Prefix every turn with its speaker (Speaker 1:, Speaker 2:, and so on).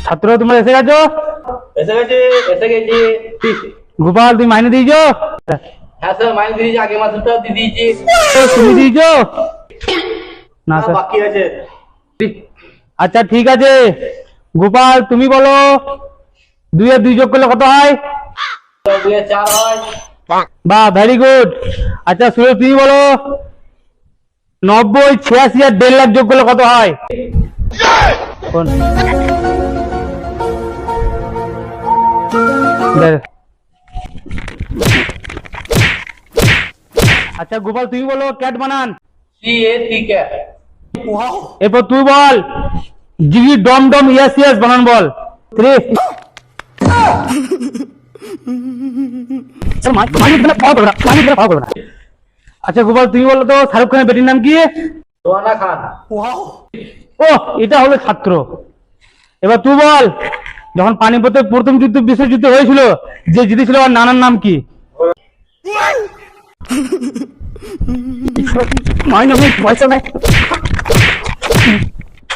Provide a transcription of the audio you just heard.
Speaker 1: ছাত্র তোমরা এসে গেছো?
Speaker 2: এসে গেছি।
Speaker 1: গোপাল তুমি মাইনে দিয়েছো?
Speaker 2: হ্যাঁ স্যার, মাইনে দিয়েছি, আগে মাসেরটাও দিয়ে দিয়েছি।
Speaker 1: তুমি দিয়েছো? না
Speaker 2: না,
Speaker 1: স্যার।
Speaker 2: বাকি আছে।
Speaker 1: আচ্ছা ঠিক আছে, গোপাল তুমি বলো 2 আর 2 যোগ করলে কত হয়?
Speaker 2: 2 এ 4 হয়।
Speaker 1: বাহ, ভেরি গুড। আচ্ছা সুরেশ তুমি বলো 90, 86 আর 1.5 লাখ যোগ করলে কত হয়? কোন? আচ্ছা গোপাল তুমি বলো ক্যাট বানান।
Speaker 2: CAT।
Speaker 1: এরপর তুই বল জিগি ডম ডম ইয়াস ইয়াস বানান বল। 3 আচ্ছা গোপাল তুমি বলো তো শাহরুখ খানের বেটির নাম কি?
Speaker 2: সোহানা খান।
Speaker 1: ও, এটা হলো ছাত্র। এবার তুই বল যখন পানিপথের প্রথম যুদ্ধ বিশ্বযুদ্ধ হয়েছিল যে জিতেছিল ওর নানার নাম কি? পয়সা নাই।